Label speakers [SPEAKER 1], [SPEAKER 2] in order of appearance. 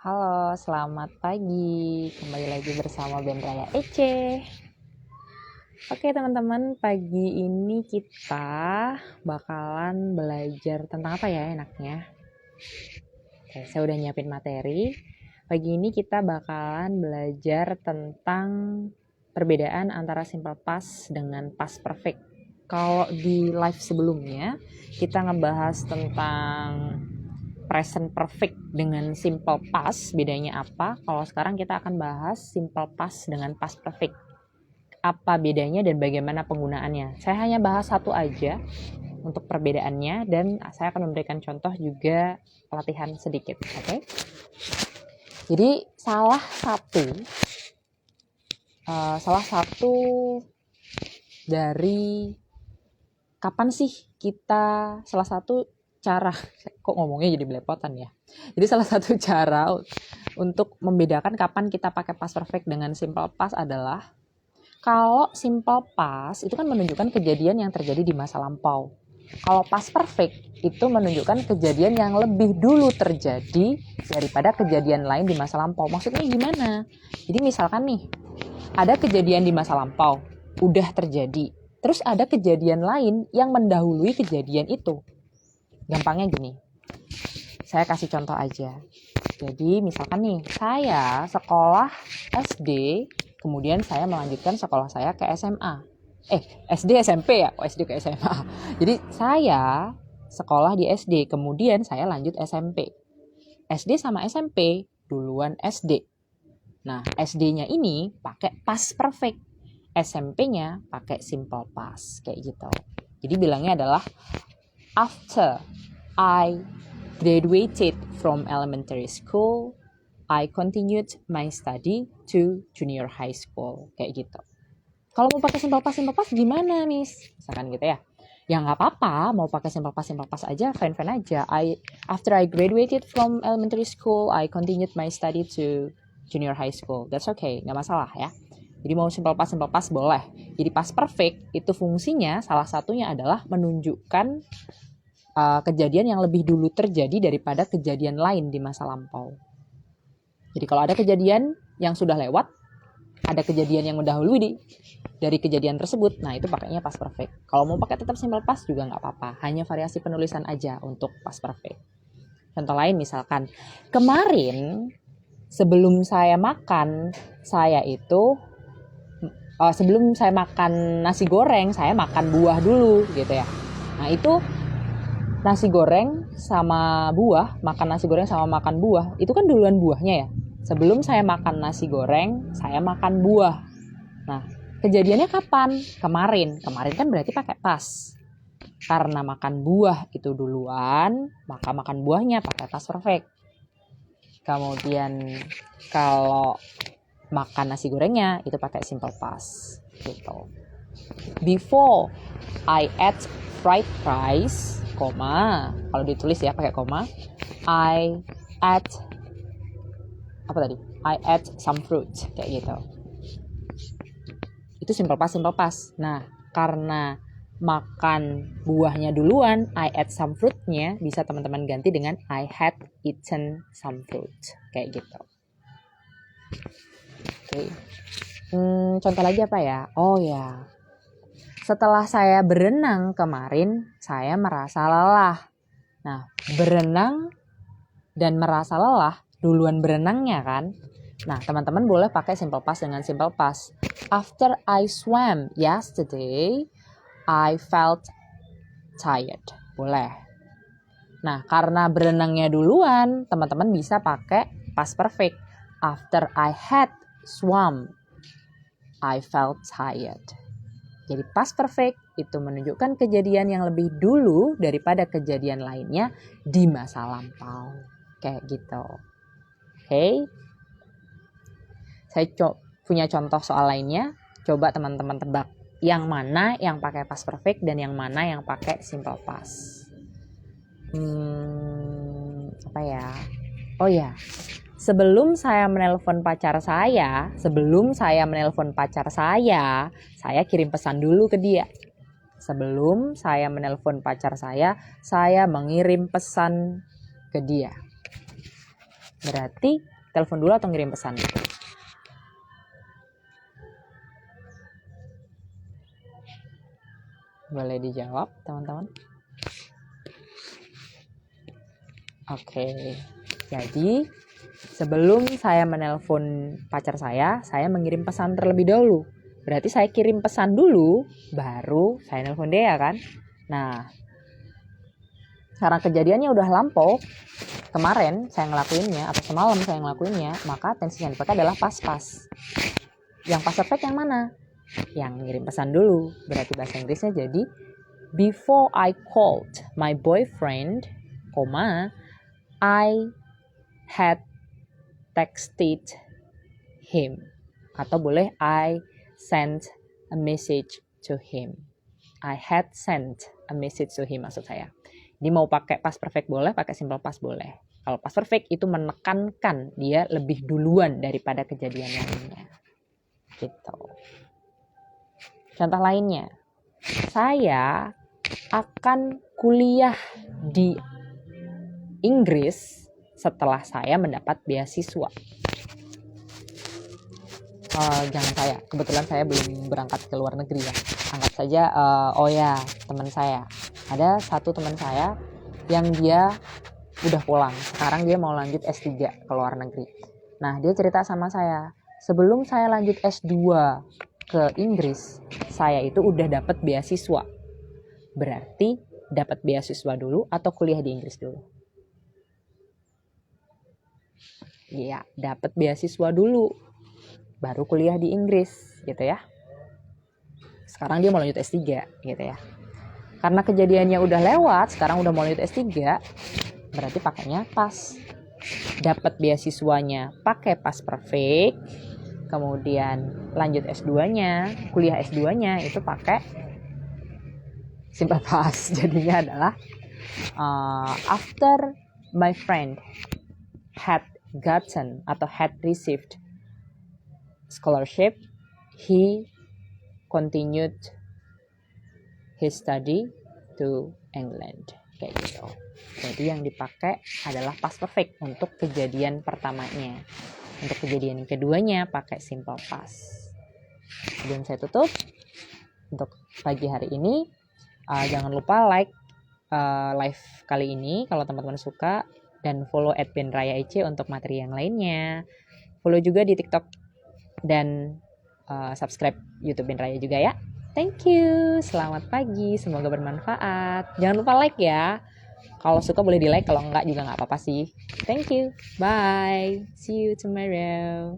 [SPEAKER 1] Halo, selamat pagi. Kembali lagi bersama Ben Raya Ece. Oke teman-teman, pagi ini kita bakalan belajar tentang apa ya enaknya? Oke, saya udah nyiapin materi. Pagi ini kita bakalan belajar tentang perbedaan antara simple past dengan past perfect. Kalau di live sebelumnya, kita ngebahas tentang present perfect dengan simple past, bedanya apa? Kalau sekarang kita akan bahas simple past dengan past perfect. Apa bedanya dan bagaimana penggunaannya? Saya hanya bahas satu aja untuk perbedaannya dan saya akan memberikan contoh juga pelatihan sedikit, oke? Jadi salah satu dari kapan sih kita salah satu cara, kok ngomongnya jadi belepotan ya. Jadi salah satu cara untuk membedakan kapan kita pakai past perfect dengan simple past adalah kalau simple past itu kan menunjukkan kejadian yang terjadi di masa lampau. Kalau past perfect itu menunjukkan kejadian yang lebih dulu terjadi daripada kejadian lain di masa lampau. Maksudnya gimana? Jadi misalkan nih, ada kejadian di masa lampau, udah terjadi. Terus ada kejadian lain yang mendahului kejadian itu. Gampangnya gini, saya kasih contoh aja. Jadi misalkan nih, saya sekolah SD, kemudian saya melanjutkan sekolah saya ke SMA. SD SMP ya, SD ke SMA. Jadi saya sekolah di SD, kemudian saya lanjut SMP. SD sama SMP, duluan SD. Nah, SD-nya ini pakai past perfect. SMP-nya pakai simple past, kayak gitu. Jadi bilangnya adalah after I graduated from elementary school, I continued my study to junior high school, kayak gitu. Kalau mau pakai simple past gimana, Miss? Misalkan gitu ya. Ya nggak apa-apa, mau pakai simple past aja, fine aja. After I graduated from elementary school, I continued my study to junior high school. That's okay, nggak masalah ya. Jadi mau simple past boleh. Jadi past perfect itu fungsinya salah satunya adalah menunjukkan kejadian yang lebih dulu terjadi daripada kejadian lain di masa lampau. Jadi kalau ada kejadian yang sudah lewat, ada kejadian yang mendahului dari kejadian tersebut, nah itu pakainya past perfect. Kalau mau pakai tetap simple past juga nggak apa-apa, hanya variasi penulisan aja untuk past perfect. Contoh lain misalkan, kemarin sebelum saya makan, sebelum saya makan nasi goreng, saya makan buah dulu gitu ya. Nah itu nasi goreng sama buah, makan nasi goreng sama makan buah, itu kan duluan buahnya ya. Sebelum saya makan nasi goreng, saya makan buah. Nah, kejadiannya kapan? Kemarin kan berarti pakai past. Karena makan buah itu duluan, maka makan buahnya pakai past perfect. Kemudian kalau makan nasi gorengnya itu pakai simple past gitu. Before I ate fried rice, kalau ditulis ya pakai koma, I ate some fruit, kayak gitu. Itu simple past. Nah, karena makan buahnya duluan, I ate some fruitnya, bisa teman-teman ganti dengan I had eaten some fruit, kayak gitu. Oke. Contoh lagi apa ya? Oh ya, setelah saya berenang kemarin, saya merasa lelah. Nah, berenang dan merasa lelah, duluan berenangnya kan? Nah, teman-teman boleh pakai simple past dengan simple past. After I swam yesterday, I felt tired. Boleh. Nah, karena berenangnya duluan, teman-teman bisa pakai past perfect. After I had swum, I felt tired. Jadi past perfect itu menunjukkan kejadian yang lebih dulu daripada kejadian lainnya di masa lampau. Kayak gitu. Oke. Saya punya contoh soal lainnya. Coba teman-teman tebak yang mana yang pakai past perfect dan yang mana yang pakai simple past. Apa ya? Oh ya. Sebelum saya menelpon pacar saya, saya kirim pesan dulu ke dia. Sebelum saya menelpon pacar saya mengirim pesan ke dia. Berarti telepon dulu atau ngirim pesan? Boleh dijawab teman-teman. Oke, jadi sebelum saya menelpon pacar saya mengirim pesan terlebih dahulu. Berarti saya kirim pesan dulu, baru saya nelpon dia kan. Nah, karena kejadiannya udah lampau, kemarin saya ngelakuinnya atau semalam saya ngelakuinnya, maka tensi yang dipakai adalah pas-pas. Yang pas perfect yang mana? Yang ngirim pesan dulu. Berarti bahasa Inggrisnya jadi before I called my boyfriend, I had texted him. Atau boleh I sent a message to him. I had sent a message to him maksud saya. Jadi mau pakai past perfect boleh, pakai simple past boleh. Kalau past perfect itu menekankan dia lebih duluan daripada kejadian lainnya. Gitu. Contoh lainnya, saya akan kuliah di Inggris setelah saya mendapat beasiswa. Jangan saya, kebetulan saya belum berangkat ke luar negeri ya. Anggap saja, teman saya. Ada satu teman saya yang dia udah pulang. Sekarang dia mau lanjut S3 ke luar negeri. Nah, dia cerita sama saya, sebelum saya lanjut S2 ke Inggris, saya itu udah dapat beasiswa. Berarti dapat beasiswa dulu atau kuliah di Inggris dulu? Iya, dapat beasiswa dulu, baru kuliah di Inggris, gitu ya. Sekarang dia mau lanjut S3, gitu ya. Karena kejadiannya udah lewat, sekarang udah mau lanjut S3, berarti pakainya pas. Dapat beasiswanya pakai pas perfect, kemudian lanjut S2-nya, kuliah S2-nya itu pakai simple past. Jadinya adalah after my friend had gotten atau had received scholarship, he continued his study to England. Kayak gitu. Jadi yang dipakai adalah past perfect untuk kejadian pertamanya. Untuk kejadian yang keduanya pakai simple past. Sebelum saya tutup untuk pagi hari ini, jangan lupa like live kali ini kalau teman-teman suka, dan follow @benraya.ic untuk materi yang lainnya. Follow juga di TikTok dan subscribe YouTube Ben Raya juga ya. Thank you. Selamat pagi. Semoga bermanfaat. Jangan lupa like ya. Kalau suka boleh di like, kalau enggak juga enggak apa-apa sih. Thank you. Bye. See you tomorrow.